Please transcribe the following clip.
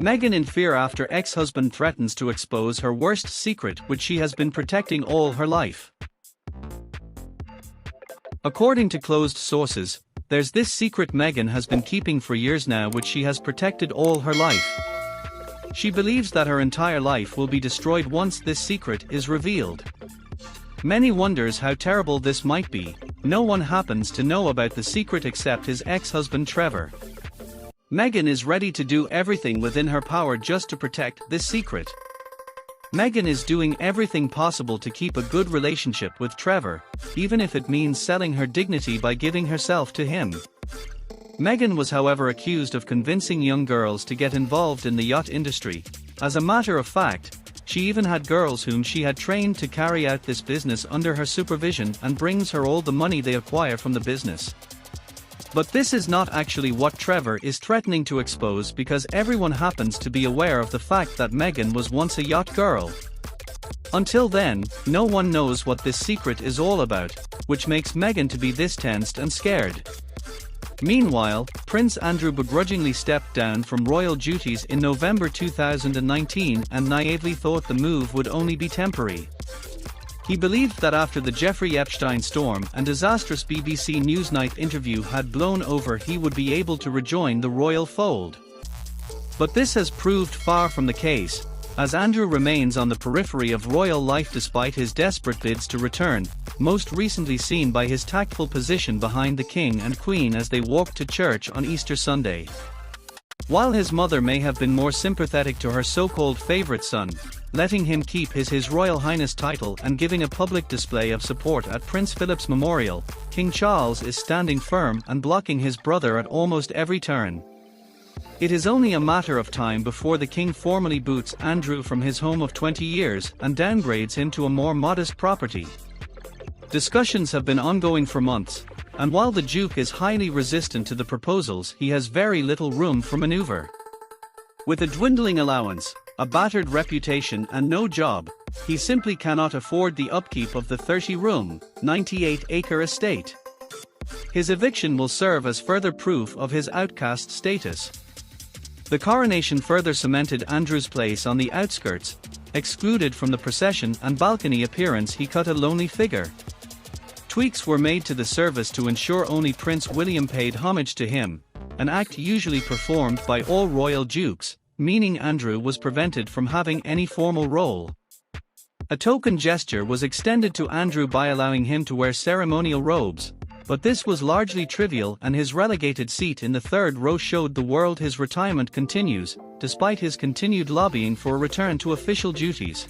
Meghan in fear after ex-husband threatens to expose her worst secret which she has been protecting all her life. According to closed sources, there's this secret Meghan has been keeping for years now which she has protected all her life. She believes that her entire life will be destroyed once this secret is revealed. Many wonders how terrible this might be. No one happens to know about the secret except his ex-husband Trevor. Meghan is ready to do everything within her power just to protect this secret. Meghan is doing everything possible to keep a good relationship with Trevor, even if it means selling her dignity by giving herself to him. Meghan was however accused of convincing young girls to get involved in the yacht industry. As a matter of fact, she even had girls whom she had trained to carry out this business under her supervision and brings her all the money they acquire from the business. But this is not actually what Trevor is threatening to expose because everyone happens to be aware of the fact that Meghan was once a yacht girl. Until then, no one knows what this secret is all about, which makes Meghan to be this tensed and scared. Meanwhile, Prince Andrew begrudgingly stepped down from royal duties in November 2019 and naively thought the move would only be temporary. He believed that after the Jeffrey Epstein storm and disastrous BBC Newsnight interview had blown over he would be able to rejoin the royal fold. But this has proved far from the case, as Andrew remains on the periphery of royal life despite his desperate bids to return, most recently seen by his tactful position behind the King and Queen as they walked to church on Easter Sunday. While his mother may have been more sympathetic to her so-called favourite son, letting him keep his Royal Highness title and giving a public display of support at Prince Philip's memorial, King Charles is standing firm and blocking his brother at almost every turn. It is only a matter of time before the King formally boots Andrew from his home of 20 years and downgrades him to a more modest property. Discussions have been ongoing for months, and while the Duke is highly resistant to the proposals, he has very little room for maneuver. With a dwindling allowance, a battered reputation and no job, he simply cannot afford the upkeep of the 30-room, 98-acre estate. His eviction will serve as further proof of his outcast status. The coronation further cemented Andrew's place on the outskirts. Excluded from the procession and balcony appearance, he cut a lonely figure. Tweaks were made to the service to ensure only Prince William paid homage to him, an act usually performed by all royal dukes, meaning Andrew was prevented from having any formal role. A token gesture was extended to Andrew by allowing him to wear ceremonial robes, but this was largely trivial and his relegated seat in the third row showed the world his retirement continues, despite his continued lobbying for a return to official duties.